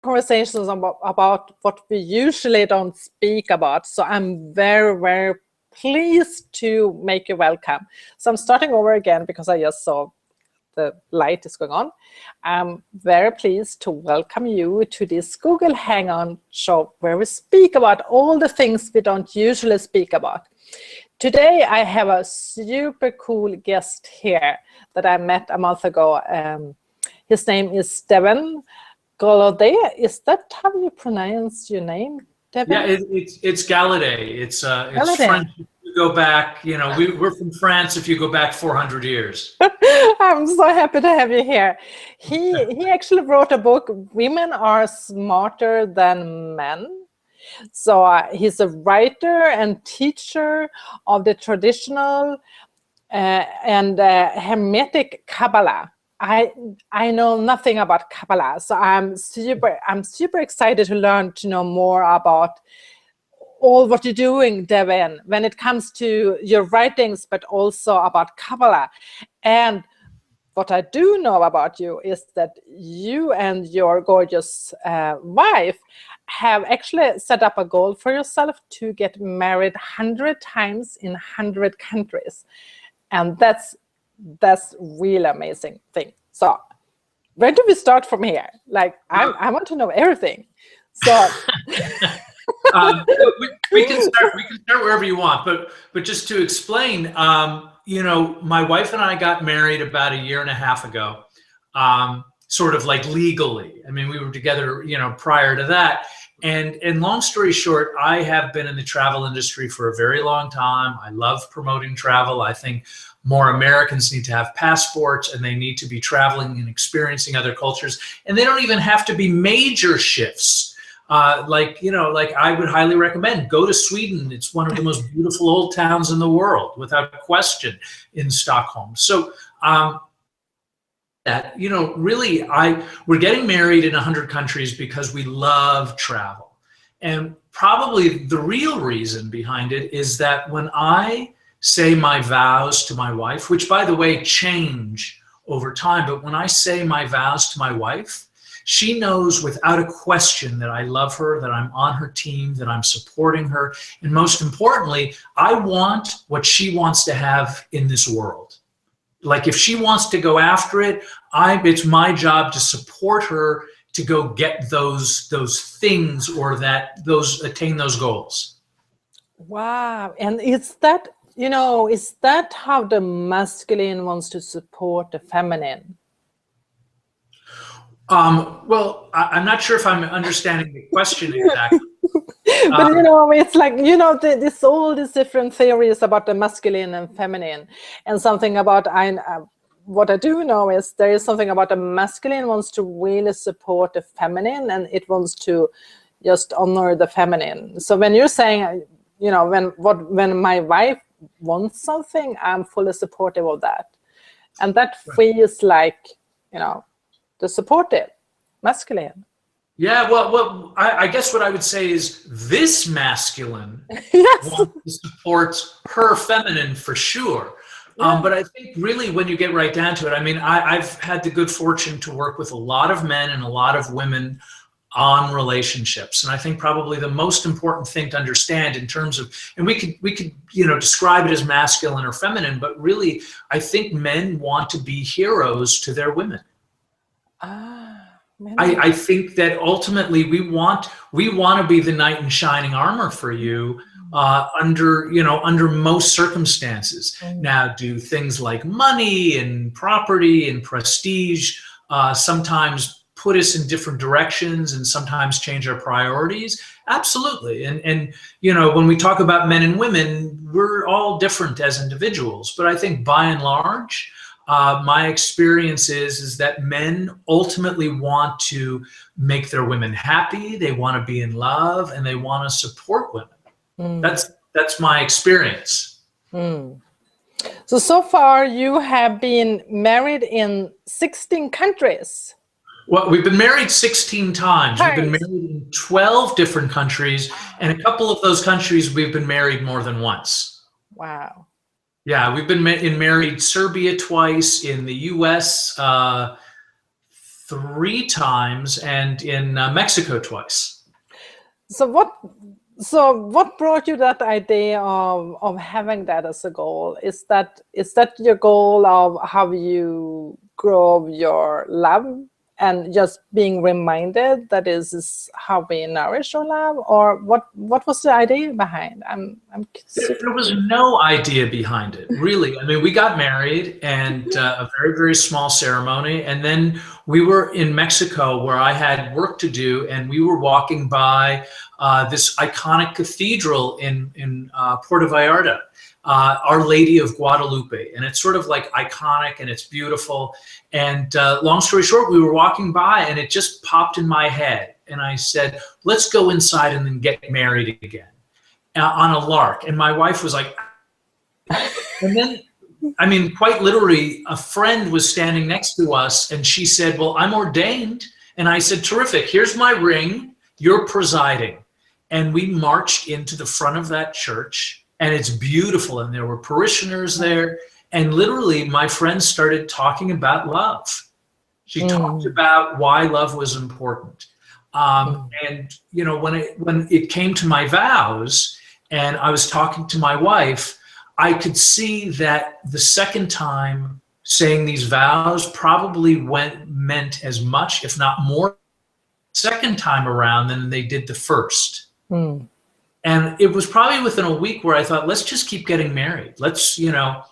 conversations about what we usually don't speak about. So I'm very, very pleased to make you welcome. So I'm starting over again because I just saw the light is going on. I'm very pleased to welcome you to this Google Hang-On show where we speak about all the things we don't usually speak about. Today I have a super cool guest here that I met a month ago. His name is Devin Gallaudet. Is that how you pronounce your name, Devin? Yeah, it's Gallaudet. It's French. You go back, you know, we're from France if you go back 400 years. I'm so happy to have you here. He actually wrote a book, Women Are Smarter Than Men. So he's a writer and teacher of the traditional and Hermetic Kabbalah. I know nothing about Kabbalah, so I'm super excited to know more about all what you're doing, Devin, when it comes to your writings, but also about Kabbalah. And what I do know about you is that you and your gorgeous wife have actually set up a goal for yourself to get married 100 times in 100 countries. And that's really amazing thing. So where do we start from here? Like, I want to know everything. So we can start wherever you want, but just to explain, you know, my wife and I got married about 1.5 years ago, sort of like legally. I mean, we were together, you know, prior to that. And long story short, I have been in the travel industry for a very long time. I love promoting travel. I think more Americans need to have passports and they need to be traveling and experiencing other cultures. And they don't even have to be major shifts. Like I would highly recommend, go to Sweden. It's one of the most beautiful old towns in the world, without question, in Stockholm. So that, you know, really, we're getting married in 100 countries because we love travel. And probably the real reason behind it is that when I say my vows to my wife, which by the way change over time, but when I say my vows to my wife, she knows without a question that I love her, that I'm on her team, that I'm supporting her. And most importantly, I want what she wants to have in this world. Like if she wants to go after it, it's my job to support her to go get those things or attain those goals. Wow. And is that how the masculine wants to support the feminine? Well, I'm not sure if I'm understanding the question exactly. But you know, it's like, you know, this all these different theories about the masculine and feminine, and something about what I do know is there is something about the masculine wants to really support the feminine, and it wants to just honor the feminine. So when you're saying, you know, when my wife wants something, I'm fully supportive of that, and that feels like, you know, the supportive masculine. Yeah, well, I guess what I would say is this masculine Yes. wants to support her feminine for sure. Yeah. But I think really when you get right down to it, I mean, I've had the good fortune to work with a lot of men and a lot of women on relationships. And I think probably the most important thing to understand in terms of, and we could, you know, describe it as masculine or feminine, but really I think men want to be heroes to their women. I think that ultimately we want to be the knight in shining armor for you under most circumstances. Now, do things like money and property and prestige sometimes put us in different directions and sometimes change our priorities? Absolutely. And you know, when we talk about men and women, we're all different as individuals. But I think by and large, my experience is that men ultimately want to make their women happy. They want to be in love and they want to support women. That's my experience. So far you have been married in 16 countries. Well, we've been married 16 times. We've been married in 12 different countries, and a couple of those countries we've been married more than once. Wow. Yeah, we've been married Serbia twice, in the US 3 times, and in Mexico twice. So what brought you that idea of having that as a goal? Is that your goal of how you grow your love and just being reminded that this is how we nourish our love, or what was the idea behind? There was no idea behind it, really. I mean, we got married, and a very, very small ceremony. And then we were in Mexico where I had work to do, and we were walking by this iconic cathedral in Puerto Vallarta, Our Lady of Guadalupe. And it's sort of like iconic, and it's beautiful. And long story short, we were walking by, and it just popped in my head. And I said, let's go inside and then get married again. On a lark. And my wife was like, and then, I mean, quite literally, a friend was standing next to us, and she said, well, I'm ordained. And I said, terrific, here's my ring, you're presiding. And we marched into the front of that church, and it's beautiful, and there were parishioners there, and literally my friend started talking about love. She talked about why love was important. And you know, when it came to my vows, and I was talking to my wife, I could see that the second time saying these vows probably meant as much, if not more, second time around than they did the first. And it was probably within a week where I thought, let's just keep getting married. Let's, you know,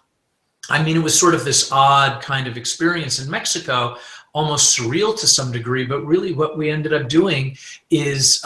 I mean, it was sort of this odd kind of experience in Mexico, almost surreal to some degree, but really what we ended up doing is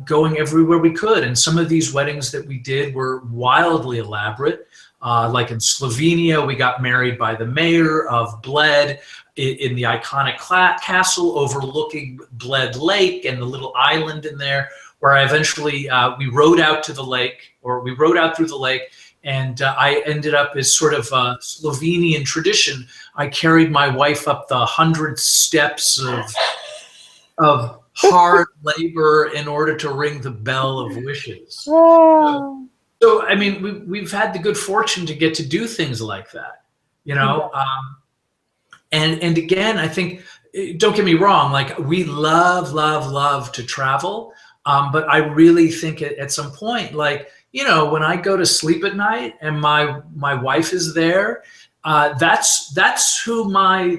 going everywhere we could. And some of these weddings that we did were wildly elaborate. Like in Slovenia, we got married by the mayor of Bled in the iconic castle overlooking Bled Lake and the little island in there, where I eventually, we rowed out to the lake, or we rowed out through the lake. And I ended up, as sort of a Slovenian tradition, I carried my wife up the 100 steps of hard labor in order to ring the bell of wishes. So I mean, we've had the good fortune to get to do things like that, you know. And again, I think, don't get me wrong, like we love to travel, but I really think at some point, like, you know, when I go to sleep at night and my wife is there, that's who my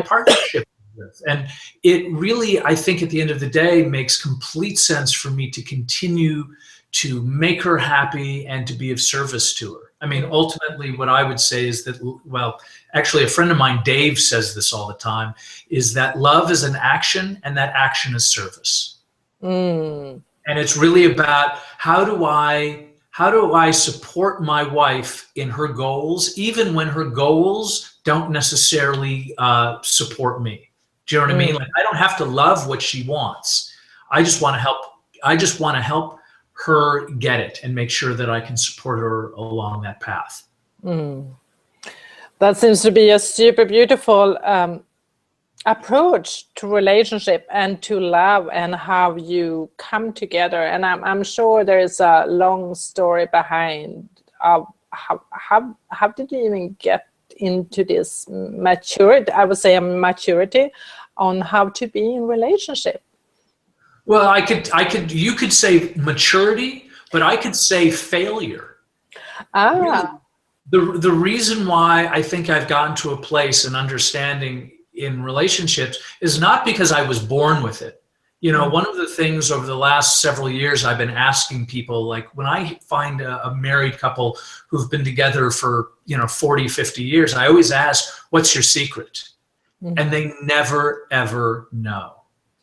partnership is with. And it really, I think at the end of the day, makes complete sense for me to continue to make her happy and to be of service to her. I mean, ultimately what I would say is that, well, actually a friend of mine, Dave, says this all the time, is that love is an action, and that action is service. And it's really about how do I support my wife in her goals, even when her goals don't necessarily support me. Do you know what I mean? Like, I don't have to love what she wants. I just want to help. I just want to help her get it and make sure that I can support her along that path. That seems to be a super beautiful approach to relationship and to love, and how you come together. And I'm sure there is a long story behind how did you even get into this maturity? I would say a maturity on how to be in relationship. Well, you could say maturity, but I could say failure. Really, the reason why I think I've gotten to a place in understanding in relationships is not because I was born with it. You know, one of the things over the last several years I've been asking people, like when I find a married couple who've been together for, 40, 50 years, I always ask, what's your secret? And they never, ever know.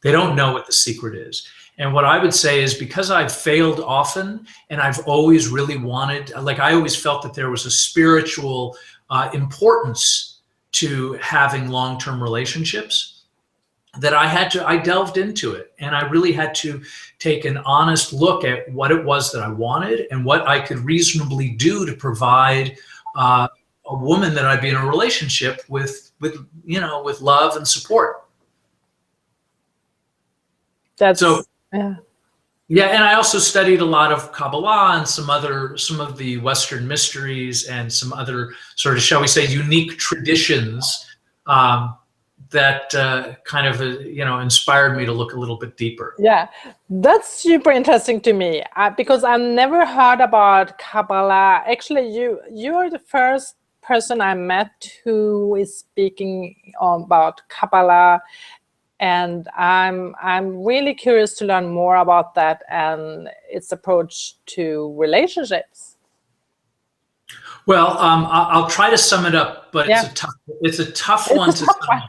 They don't know what the secret is. And what I would say is, because I've failed often, and I've always really wanted, like I always felt that there was a spiritual importance to having long-term relationships, that I delved into it, and I really had to take an honest look at what it was that I wanted and what I could reasonably do to provide a woman that I'd be in a relationship with love and support. Yeah, and I also studied a lot of Kabbalah and some of the Western mysteries and some other sort of, shall we say, unique traditions that kind of inspired me to look a little bit deeper. Yeah, that's super interesting to me because I've never heard about Kabbalah. Actually, you are the first person I met who is speaking about Kabbalah, and I'm really curious to learn more about that and its approach to relationships. Well, I'll try to sum it up, but Yeah. it's a tough one to sum up.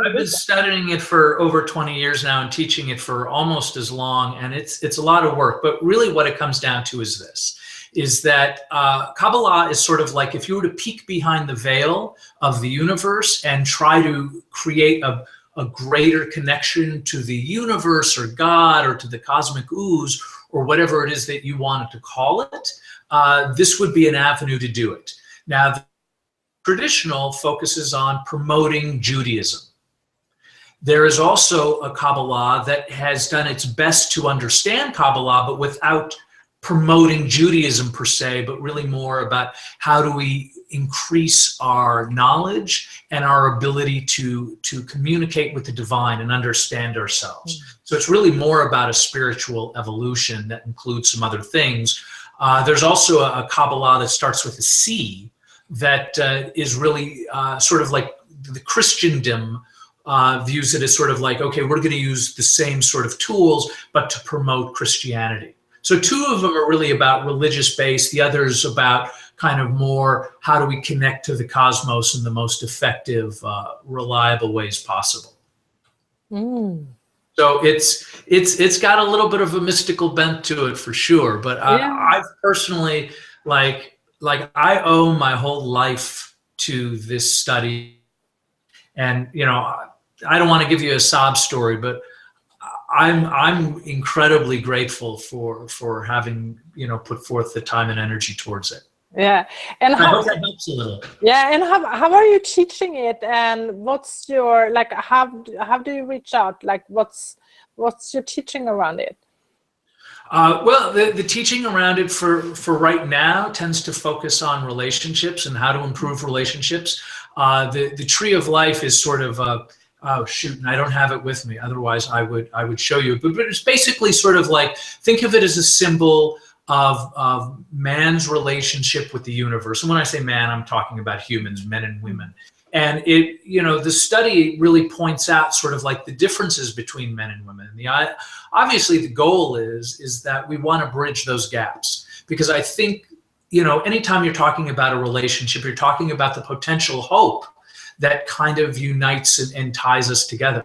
I've been studying it for over 20 years now and teaching it for almost as long, and it's a lot of work. But really what it comes down to is this, is that Kabbalah is sort of like if you were to peek behind the veil of the universe and try to create a greater connection to the universe or God or to the cosmic ooze or whatever it is that you wanted to call it, this would be an avenue to do it. Now, the traditional focuses on promoting Judaism. There is also a Kabbalah that has done its best to understand Kabbalah, but without promoting Judaism per se, but really more about how do we increase our knowledge and our ability to communicate with the divine and understand ourselves. So it's really more about a spiritual evolution that includes some other things. There's also a Kabbalah that starts with a C that is really sort of like the Christendom views it as sort of like, okay, we're going to use the same sort of tools, but to promote Christianity. So two of them are really about religious base. The other's about kind of more how do we connect to the cosmos in the most effective, reliable ways possible. So it's got a little bit of a mystical bent to it for sure. But I've personally like I owe my whole life to this study, and I don't want to give you a sob story, but I'm incredibly grateful for having put forth the time and energy towards it. Yeah, and I hope that helps a little. Yeah, and how are you teaching it? And what's your how do you reach out? Like what's your teaching around it? Well, the teaching around it for right now tends to focus on relationships and how to improve relationships. The tree of life is sort of oh shoot, and I don't have it with me. Otherwise, I would show you. But it's basically sort of like, think of it as a symbol of man's relationship with the universe. And when I say man, I'm talking about humans, men and women. And it, the study really points out sort of like the differences between men and women. Obviously, the goal is that we want to bridge those gaps, because I think, anytime you're talking about a relationship, you're talking about the potential hope that kind of unites and ties us together.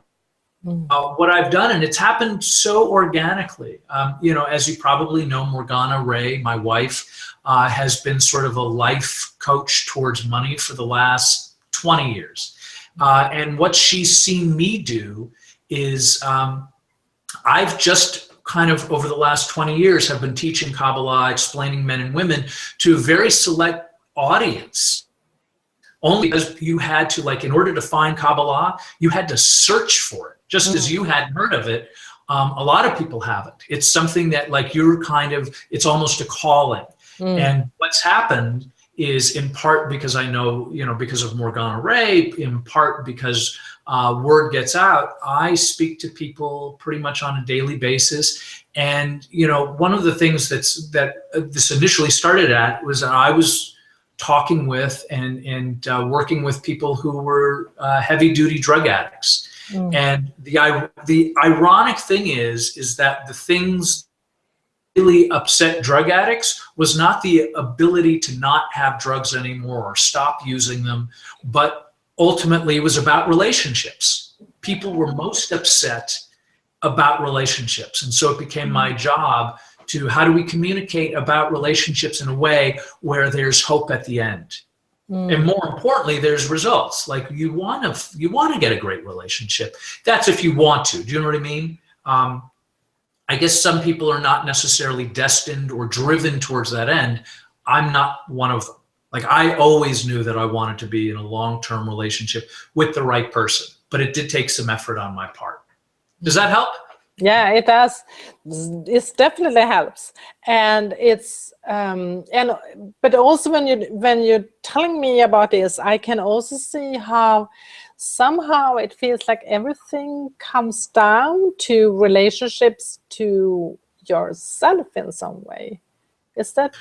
What I've done, and it's happened so organically, as you probably know, Morgana Ray, my wife, has been sort of a life coach towards money for the last 20 years. And what she's seen me do is I've just kind of over the last 20 years have been teaching Kabbalah, explaining men and women to a very select audience. Only because you had to, in order to find Kabbalah, you had to search for it. Just as you hadn't heard of it, a lot of people haven't. It's something that it's almost a calling. And what's happened is, in part because I know, because of Morgana Ray, in part because word gets out, I speak to people pretty much on a daily basis. And, one of the things that this initially started at was that I was talking with and working with people who were heavy-duty drug addicts. And the ironic thing is that the things really upset drug addicts was not the ability to not have drugs anymore or stop using them, but ultimately it was about relationships. People were most upset about relationships. And so it became my job to how do we communicate about relationships in a way where there's hope at the end. And more importantly, there's results. Like you want to get a great relationship. That's if you want to. Do you know what I mean? I guess some people are not necessarily destined or driven towards that end. I'm not one of them. I always knew that I wanted to be in a long-term relationship with the right person, but it did take some effort on my part. Does that help? Yeah, it does. It definitely helps, and it's but also when you're telling me about this, I can also see how somehow it feels like everything comes down to relationships to yourself in some way. Is that?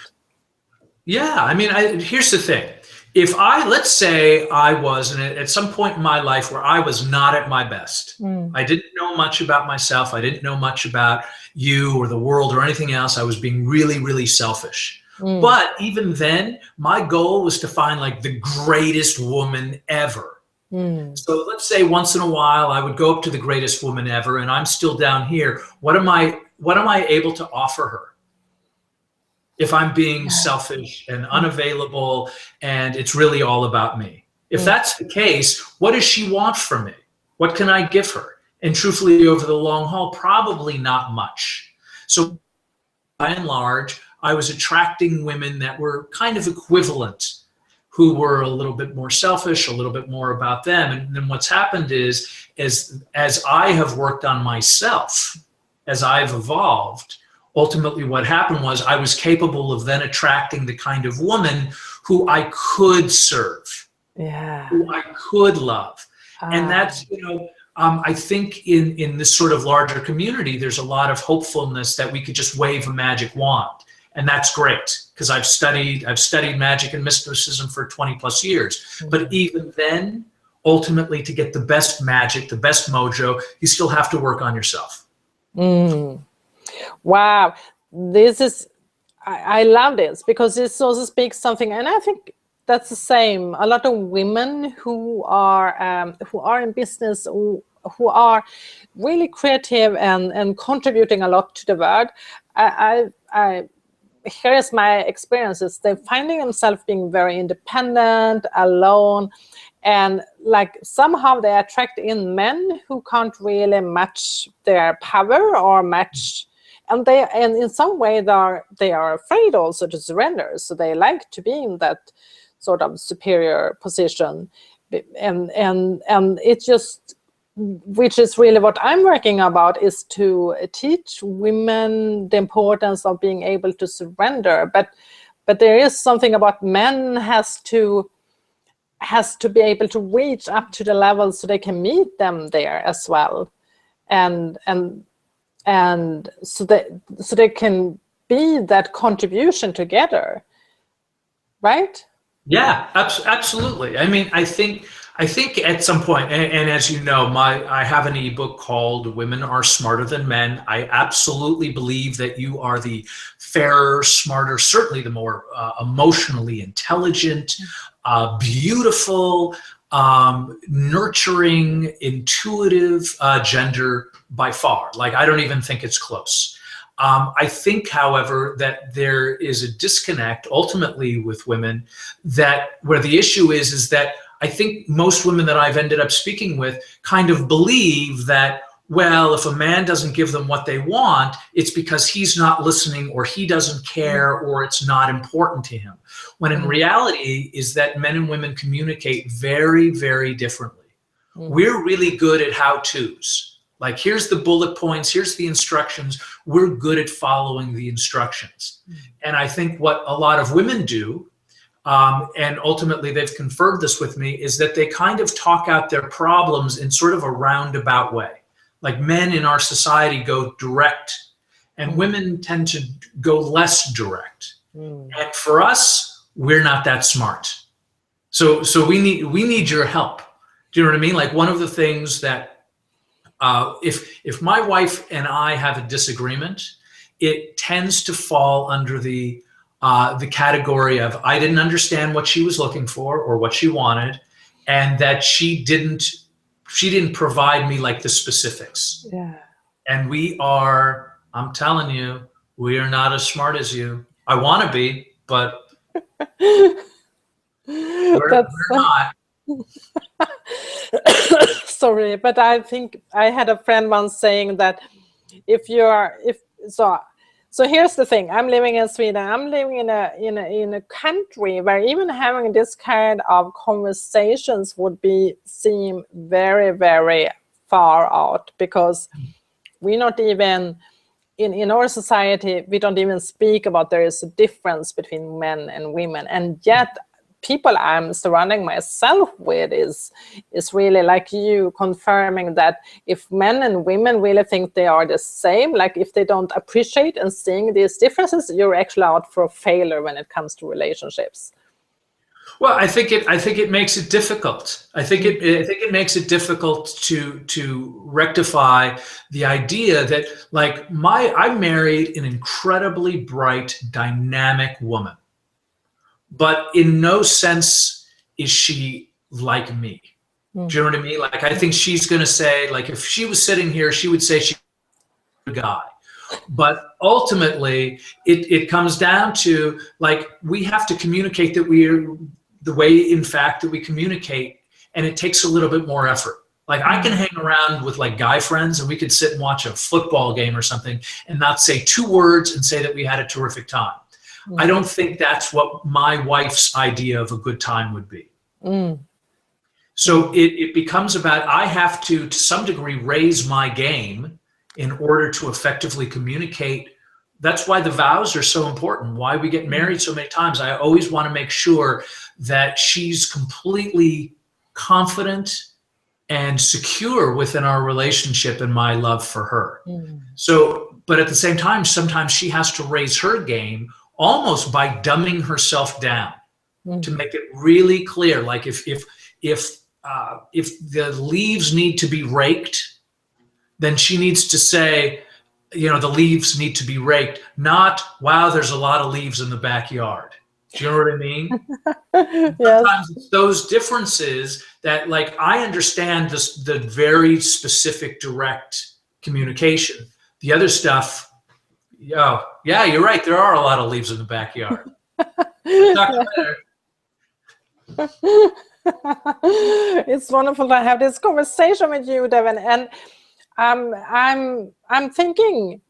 Yeah, I mean, here's the thing. If let's say I was at some point in my life where I was not at my best, I didn't know much about myself, I didn't know much about you or the world or anything else, I was being really, really selfish. But even then, my goal was to find like the greatest woman ever. So let's say once in a while I would go up to the greatest woman ever, and I'm still down here. What am I able to offer her? If I'm being selfish and unavailable and it's really all about me. If that's the case, what does she want from me? What can I give her? And truthfully, over the long haul, probably not much. So by and large, I was attracting women that were kind of equivalent, who were a little bit more selfish, a little bit more about them. And then what's happened is, as I have worked on myself, as I've evolved, ultimately what happened was I was capable of then attracting the kind of woman who I could serve, who I could love. And that's, I think in this sort of larger community, there's a lot of hopefulness that we could just wave a magic wand. And that's great, because I've studied magic and mysticism for 20 plus years. But even then, ultimately, to get the best magic, the best mojo, you still have to work on yourself. Wow, this is, I love this, because this also speaks something, and I think that's the same. A lot of women who are in business, who are really creative and contributing a lot to the world. Here's my experiences. They're finding themselves being very independent, alone, and like somehow they attract in men who can't really match their power or match. And in some way they are afraid also to surrender. So they like to be in that sort of superior position, and it just, which is really what I'm working about, is to teach women the importance of being able to surrender. But there is something about men has to be able to reach up to the level so they can meet them there as well, and so they can be that contribution together, right? Yeah, absolutely. I mean, I think at some point, and as you know, I have an ebook called "Women Are Smarter Than Men." I absolutely believe that you are the fairer, smarter, certainly the more emotionally intelligent, beautiful, nurturing, intuitive gender by far. Like, I don't even think it's close. I think, however, that there is a disconnect ultimately with women, that where the issue is that I think most women that I've ended up speaking with kind of believe that, well, if a man doesn't give them what they want, it's because he's not listening, or he doesn't care, or it's not important to him. When in reality is that men and women communicate very, very differently. We're really good at how-tos. Like, here's the bullet points, here's the instructions. We're good at following the instructions. And I think what a lot of women do, and ultimately they've confirmed this with me, is that they kind of talk out their problems in sort of a roundabout way. Like, men in our society go direct, and women tend to go less direct. And for us, we're not that smart. So we need your help. Do you know what I mean? Like, one of the things that if my wife and I have a disagreement, it tends to fall under the category of I didn't understand what she was looking for or what she wanted, and that she didn't provide me like the specifics. Yeah. And I'm telling you, we are not as smart as you. I want to be, but we're not. Sorry, but I think I had a friend once saying that so here's the thing. I'm living in Sweden. I'm living in a country where even having this kind of conversations would seem very, very far out, because we're not even in our society, we don't even speak about there is a difference between men and women, and yet people I'm surrounding myself with is really like you confirming that if men and women really think they are the same, like if they don't appreciate and seeing these differences, you're actually out for a failure when it comes to relationships. Well, I think it makes it difficult. I think it makes it difficult to rectify the idea that, like, I married an incredibly bright, dynamic woman, but in no sense is she like me. Do you know what I mean? Like, I think she's going to say, like, if she was sitting here, she would say she's a guy. But ultimately, it comes down to, like, we have to communicate that we're the way, in fact, that we communicate, and it takes a little bit more effort. Like, I can hang around with, like, guy friends, and we could sit and watch a football game or something and not say 2 words and say that we had a terrific time. I don't think that's what my wife's idea of a good time would be. So it becomes about, I have to some degree, raise my game in order to effectively communicate. That's why the vows are so important, why we get married so many times. I always want to make sure that she's completely confident and secure within our relationship and my love for her. So, but at the same time, sometimes she has to raise her game almost by dumbing herself down to make it really clear. Like, if the leaves need to be raked, then she needs to say, you know, the leaves need to be raked, not, wow, there's a lot of leaves in the backyard. Do you know what I mean? Yes. Sometimes it's those differences that, like, I understand the very specific, direct communication. The other stuff, yeah, you're right. There are a lot of leaves in the backyard. It's wonderful to have this conversation with you, Devin. And I'm thinking,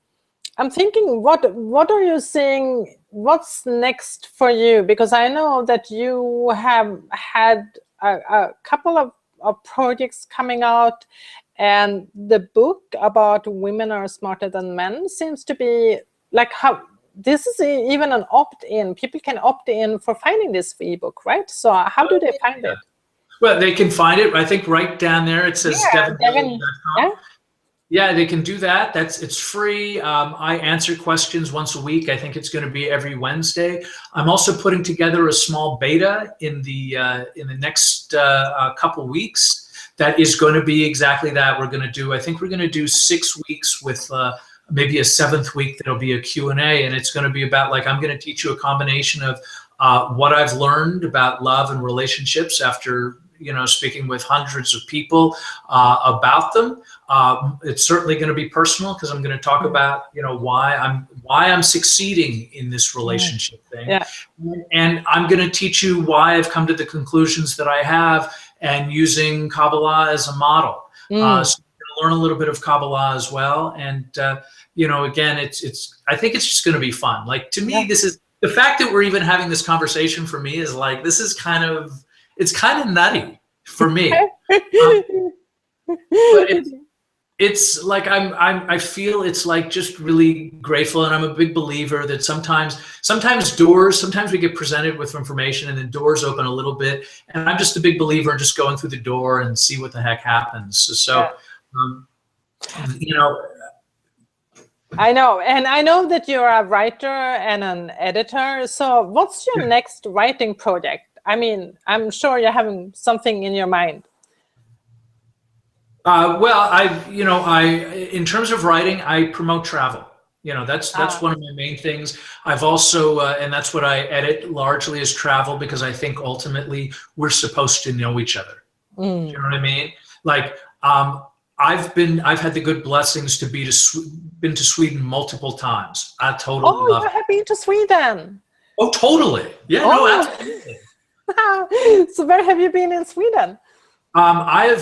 what are you seeing? What's next for you? Because I know that you have had a couple of projects coming out, and the book about women are smarter than men seems to be like, how this is even an opt-in. People can opt in for finding this ebook, right? So how do they find it? Well, they can find it, I think, right down there. It says devinbailey.com. Yeah. Yeah, they can do that. It's free. I answer questions once a week. I think it's going to be every Wednesday. I'm also putting together a small beta in the next couple weeks. That is going to be exactly that. I think we're going to do 6 weeks with maybe a 7th week that'll be a Q&A, and it's going to be about, like, I'm going to teach you a combination of what I've learned about love and relationships after, you know, speaking with hundreds of people about them. It's certainly going to be personal, because I'm going to talk about, you know, why I'm succeeding in this relationship thing. Yeah. And I'm going to teach you why I've come to the conclusions that I have, and using Kabbalah as a model. So you're going to learn a little bit of Kabbalah as well. And, you know, again, I think it's just going to be fun. Like, to me, this is the fact that we're even having this conversation, for me, is like, this is it's kind of nutty for me. But it's like, I feel it's like just really grateful. And I'm a big believer that sometimes we get presented with information and then doors open a little bit. And I'm just a big believer in just going through the door and see what the heck happens. So, you know, I know. And I know that you're a writer and an editor. So what's your next writing project? I mean, I'm sure you're having something in your mind. Well, in terms of writing, I promote travel. You know, that's one of my main things. I've also, and that's what I edit largely, is travel, because I think ultimately we're supposed to know each other. Do you know what I mean? Like, I've had the good blessings to been to Sweden multiple times. I totally love it. Oh, you have been to Sweden? Oh, totally. Yeah, no, absolutely. So where have you been in Sweden? I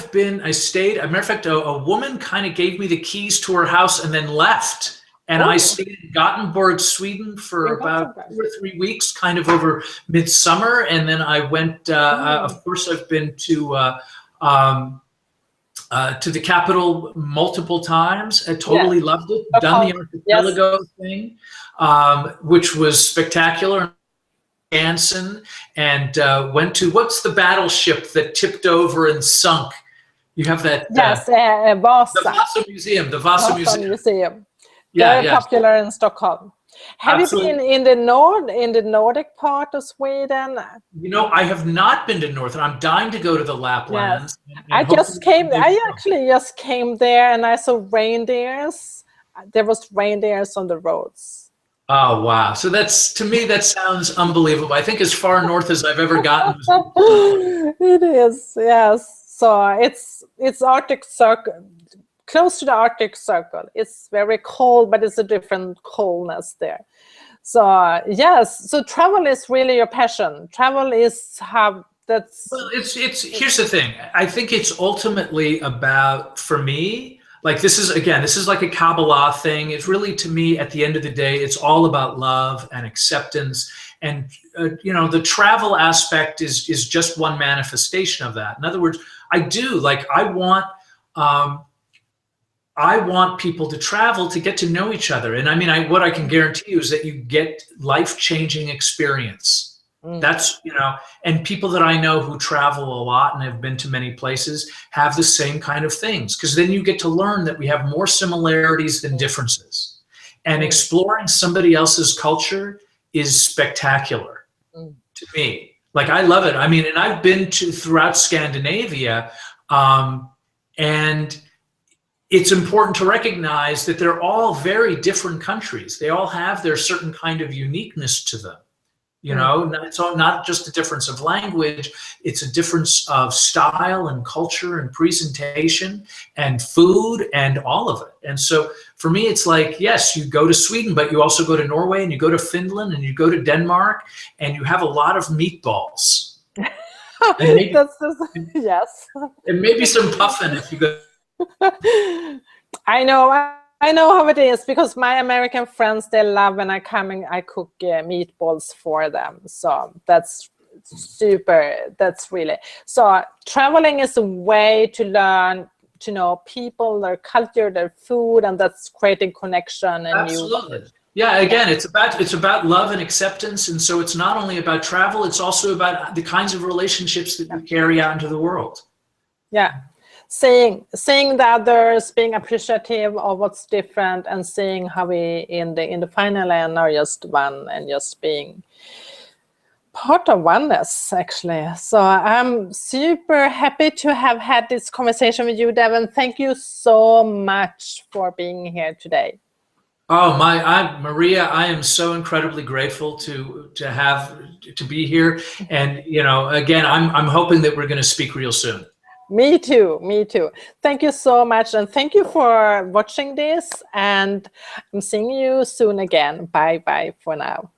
stayed, as a matter of fact, a woman kind of gave me the keys to her house and then left. And I stayed in Gothenburg, Sweden for about 2 or 3 weeks, kind of over midsummer. And then I went, of course, I've been to the capital multiple times. I totally loved it. Done the archipelago thing, which was spectacular. Jansen and went to, what's the battleship that tipped over and sunk? You have that. Yes, The Vasa. Vasa Museum. The Vasa Museum. Very popular in Stockholm. Have Absolutely. you been in the Nordic part of Sweden? You know, I have not been to North, and I'm dying to go to the Laplands. Yes. I actually just came there, and I saw reindeers. There was reindeers on the roads. Oh, wow. So that's, to me, that sounds unbelievable. I think as far north as I've ever gotten. It is, yes. So it's Arctic Circle, close to the Arctic Circle. It's very cold, but it's a different coldness there. So yes, so travel is really your passion. Travel is that's. Well, it's here's the thing. I think it's ultimately about, for me, like this is like a Kabbalah thing. It's really, to me, at the end of the day, it's all about love and acceptance. And you know, the travel aspect is just one manifestation of that. In other words, I want people to travel to get to know each other. And I mean, what I can guarantee you is that you get life-changing experience. That's, you know, and people that I know who travel a lot and have been to many places have the same kind of things, because then you get to learn that we have more similarities than differences. And exploring somebody else's culture is spectacular to me. Like, I love it. I mean, and I've been throughout Scandinavia, and it's important to recognize that they're all very different countries. They all have their certain kind of uniqueness to them. You know, it's not just a difference of language, it's a difference of style and culture and presentation and food and all of it. And so for me, it's like, yes, you go to Sweden, but you also go to Norway and you go to Finland and you go to Denmark and you have a lot of meatballs. Maybe, yes. And maybe some puffin if you go. I know how it is, because my American friends, they love when I cook meatballs for them. So that's super. That's really, so traveling is a way to learn, to know people, their culture, their food, and that's creating connection. And absolutely. Yeah, again, it's about love and acceptance. And so it's not only about travel, it's also about the kinds of relationships that you carry out into the world. Yeah. Seeing the others, being appreciative of what's different, and seeing how we in the final end are just one, and just being part of oneness, actually. So I'm super happy to have had this conversation with you, Devon. Thank you so much for being here today. Oh, Maria, I am so incredibly grateful to be here. And, you know, again, I'm hoping that we're going to speak real soon. Me too. Me too. Thank you so much. And thank you for watching this. And I'm seeing you soon again. Bye-bye for now.